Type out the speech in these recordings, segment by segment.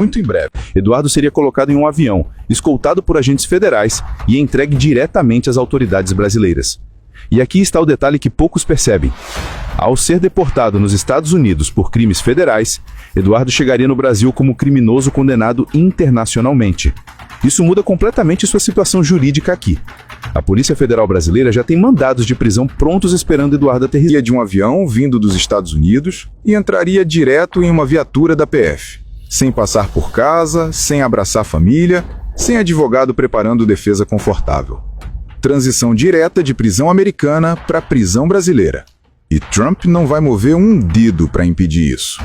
Muito em breve, Eduardo seria colocado em um avião, escoltado por agentes federais e entregue diretamente às autoridades brasileiras. E aqui está o detalhe que poucos percebem. Ao ser deportado nos Estados Unidos por crimes federais, Eduardo chegaria no Brasil como criminoso condenado internacionalmente. Isso muda completamente sua situação jurídica aqui. A Polícia Federal Brasileira já tem mandados de prisão prontos esperando Eduardo aterrissar de um avião vindo dos Estados Unidos e entraria direto em uma viatura da PF, sem passar por casa, sem abraçar a família, sem advogado preparando defesa confortável. Transição direta de prisão americana para prisão brasileira. E Trump não vai mover um dedo para impedir isso.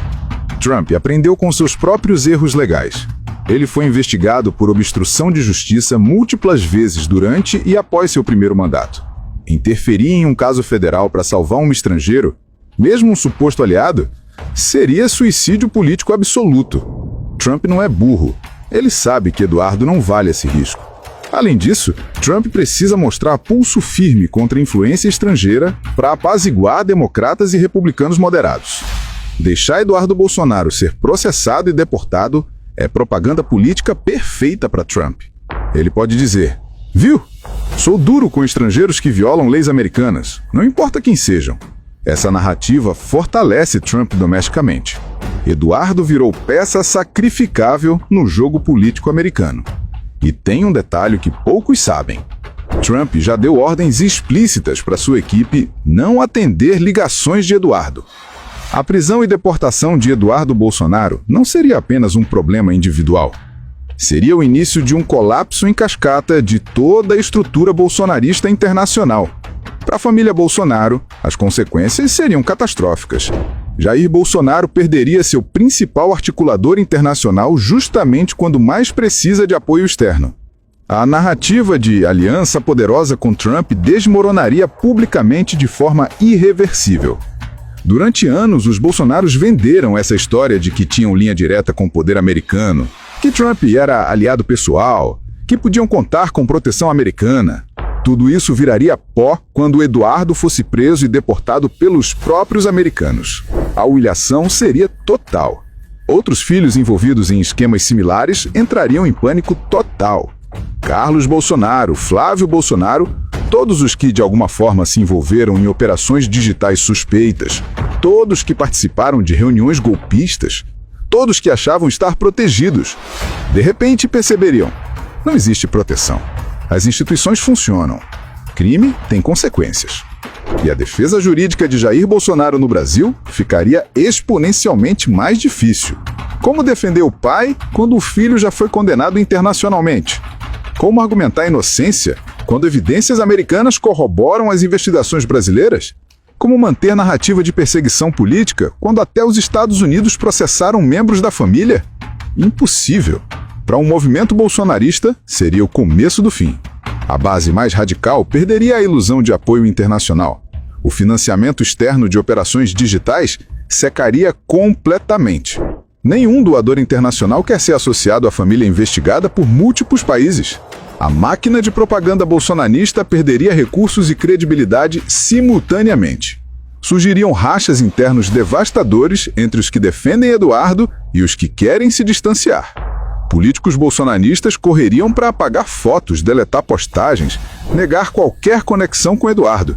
Trump aprendeu com seus próprios erros legais. Ele foi investigado por obstrução de justiça múltiplas vezes durante e após seu primeiro mandato. Interferir em um caso federal para salvar um estrangeiro, mesmo um suposto aliado, seria suicídio político absoluto. Trump não é burro. Ele sabe que Eduardo não vale esse risco. Além disso, Trump precisa mostrar pulso firme contra a influência estrangeira para apaziguar democratas e republicanos moderados. Deixar Eduardo Bolsonaro ser processado e deportado é propaganda política perfeita para Trump. Ele pode dizer: viu? Sou duro com estrangeiros que violam leis americanas, não importa quem sejam. Essa narrativa fortalece Trump domesticamente. Eduardo virou peça sacrificável no jogo político americano. E tem um detalhe que poucos sabem. Trump já deu ordens explícitas para sua equipe não atender ligações de Eduardo. A prisão e deportação de Eduardo Bolsonaro não seria apenas um problema individual. Seria o início de um colapso em cascata de toda a estrutura bolsonarista internacional. Para a família Bolsonaro, as consequências seriam catastróficas. Jair Bolsonaro perderia seu principal articulador internacional justamente quando mais precisa de apoio externo. A narrativa de aliança poderosa com Trump desmoronaria publicamente de forma irreversível. Durante anos, os Bolsonaros venderam essa história de que tinham linha direta com o poder americano, que Trump era aliado pessoal, que podiam contar com proteção americana. Tudo isso viraria pó quando Eduardo fosse preso e deportado pelos próprios americanos. A humilhação seria total. Outros filhos envolvidos em esquemas similares entrariam em pânico total. Carlos Bolsonaro, Flávio Bolsonaro, todos os que de alguma forma se envolveram em operações digitais suspeitas, todos que participaram de reuniões golpistas, todos que achavam estar protegidos, de repente perceberiam: não existe proteção. As instituições funcionam. Crime tem consequências. E a defesa jurídica de Jair Bolsonaro no Brasil ficaria exponencialmente mais difícil. Como defender o pai quando o filho já foi condenado internacionalmente? Como argumentar a inocência quando evidências americanas corroboram as investigações brasileiras? Como manter narrativa de perseguição política quando até os Estados Unidos processaram membros da família? Impossível. Para um movimento bolsonarista, seria o começo do fim. A base mais radical perderia a ilusão de apoio internacional. O financiamento externo de operações digitais secaria completamente. Nenhum doador internacional quer ser associado à família investigada por múltiplos países. A máquina de propaganda bolsonarista perderia recursos e credibilidade simultaneamente. Surgiriam rachas internos devastadores entre os que defendem Eduardo e os que querem se distanciar. Políticos bolsonaristas correriam para apagar fotos, deletar postagens, negar qualquer conexão com Eduardo.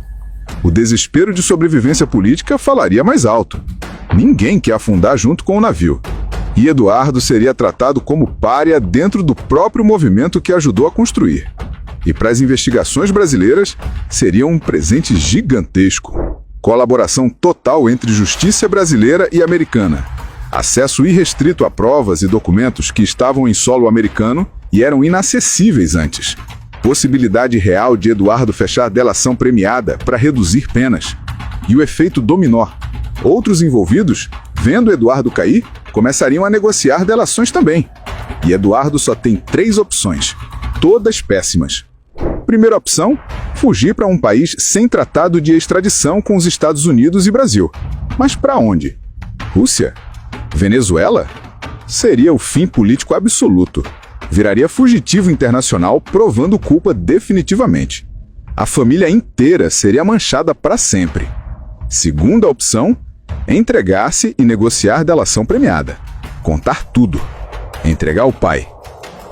O desespero de sobrevivência política falaria mais alto. Ninguém quer afundar junto com o navio. E Eduardo seria tratado como pária dentro do próprio movimento que ajudou a construir. E para as investigações brasileiras, seria um presente gigantesco. Colaboração total entre justiça brasileira e americana. Acesso irrestrito a provas e documentos que estavam em solo americano e eram inacessíveis antes. Possibilidade real de Eduardo fechar delação premiada para reduzir penas. E o efeito dominó. Outros envolvidos, vendo Eduardo cair, começariam a negociar delações também. E Eduardo só tem 3 opções, todas péssimas. Primeira opção, fugir para um país sem tratado de extradição com os Estados Unidos e Brasil. Mas para onde? Rússia? Venezuela? Seria o fim político absoluto. Viraria fugitivo internacional, provando culpa definitivamente. A família inteira seria manchada para sempre. Segunda opção, entregar-se e negociar delação premiada. Contar tudo. Entregar o pai.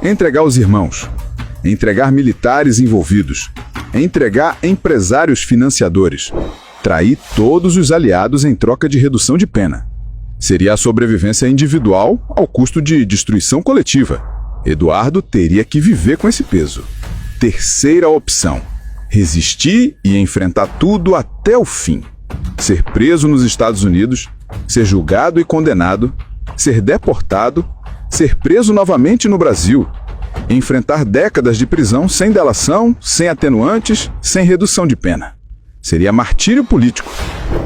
Entregar os irmãos. Entregar militares envolvidos. Entregar empresários financiadores. Trair todos os aliados em troca de redução de pena. Seria a sobrevivência individual ao custo de destruição coletiva. Eduardo teria que viver com esse peso. Terceira opção: resistir e enfrentar tudo até o fim. Ser preso nos Estados Unidos, ser julgado e condenado, ser deportado, ser preso novamente no Brasil, enfrentar décadas de prisão sem delação, sem atenuantes, sem redução de pena. Seria martírio político,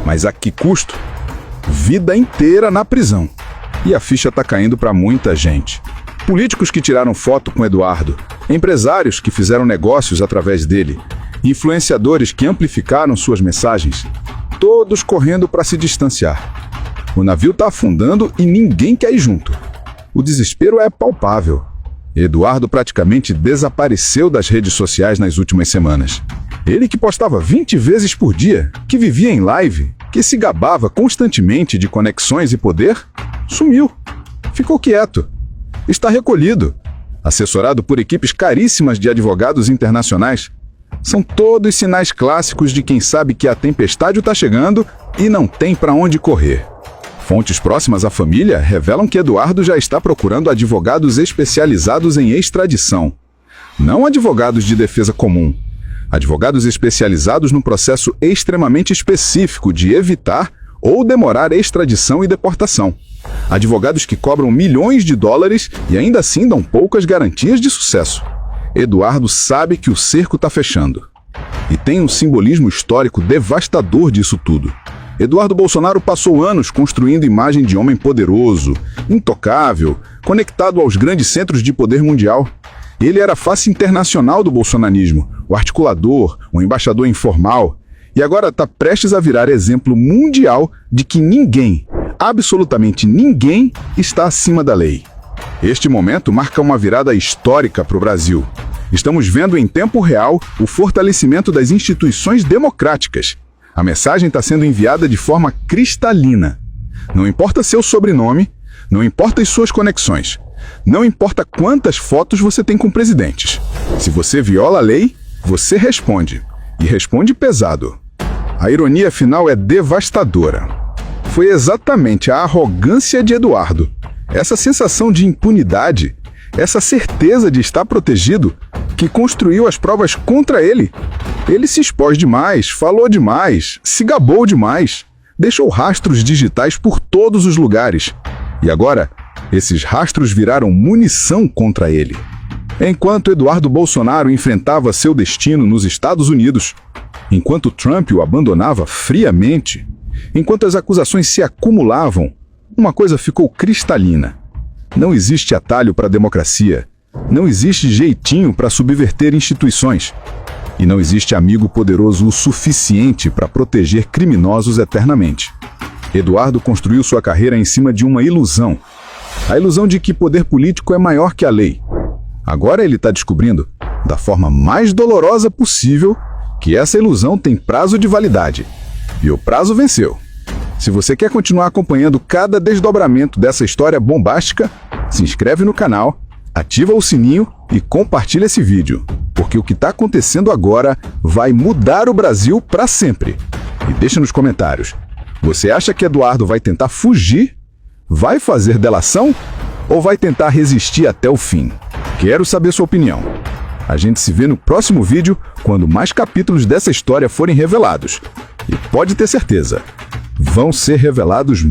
mas a que custo? Vida inteira na prisão. E a ficha está caindo para muita gente. Políticos que tiraram foto com Eduardo, empresários que fizeram negócios através dele, influenciadores que amplificaram suas mensagens, todos correndo para se distanciar. O navio está afundando e ninguém quer ir junto. O desespero é palpável. Eduardo praticamente desapareceu das redes sociais nas últimas semanas. Ele que postava 20 vezes por dia, que vivia em live, que se gabava constantemente de conexões e poder, sumiu. Ficou quieto. Está recolhido. Assessorado por equipes caríssimas de advogados internacionais. São todos sinais clássicos de quem sabe que a tempestade está chegando e não tem para onde correr. Fontes próximas à família revelam que Eduardo já está procurando advogados especializados em extradição. Não advogados de defesa comum. Advogados especializados num processo extremamente específico de evitar ou demorar extradição e deportação. Advogados que cobram milhões de dólares e ainda assim dão poucas garantias de sucesso. Eduardo sabe que o cerco está fechando. E tem um simbolismo histórico devastador disso tudo. Eduardo Bolsonaro passou anos construindo imagem de homem poderoso, intocável, conectado aos grandes centros de poder mundial. Ele era a face internacional do bolsonarismo, o articulador, o embaixador informal. E agora está prestes a virar exemplo mundial de que ninguém, absolutamente ninguém, está acima da lei. Este momento marca uma virada histórica para o Brasil. Estamos vendo em tempo real o fortalecimento das instituições democráticas. A mensagem está sendo enviada de forma cristalina. Não importa seu sobrenome, não importa as suas conexões, não importa quantas fotos você tem com presidentes. Se você viola a lei, você responde. E responde pesado. A ironia final é devastadora. Foi exatamente a arrogância de Eduardo, essa sensação de impunidade, essa certeza de estar protegido, que construiu as provas contra ele. Ele se expôs demais, falou demais, se gabou demais, deixou rastros digitais por todos os lugares. E agora, esses rastros viraram munição contra ele. Enquanto Eduardo Bolsonaro enfrentava seu destino nos Estados Unidos, enquanto Trump o abandonava friamente, enquanto as acusações se acumulavam, uma coisa ficou cristalina. Não existe atalho para a democracia. Não existe jeitinho para subverter instituições. E não existe amigo poderoso o suficiente para proteger criminosos eternamente. Eduardo construiu sua carreira em cima de uma ilusão. A ilusão de que poder político é maior que a lei. Agora ele está descobrindo, da forma mais dolorosa possível, que essa ilusão tem prazo de validade. E o prazo venceu. Se você quer continuar acompanhando cada desdobramento dessa história bombástica, se inscreve no canal, ativa o sininho e compartilha esse vídeo, porque o que está acontecendo agora vai mudar o Brasil para sempre. E deixa nos comentários, você acha que Eduardo vai tentar fugir? Vai fazer delação? Ou vai tentar resistir até o fim? Quero saber sua opinião. A gente se vê no próximo vídeo, quando mais capítulos dessa história forem revelados. E pode ter certeza, vão ser revelados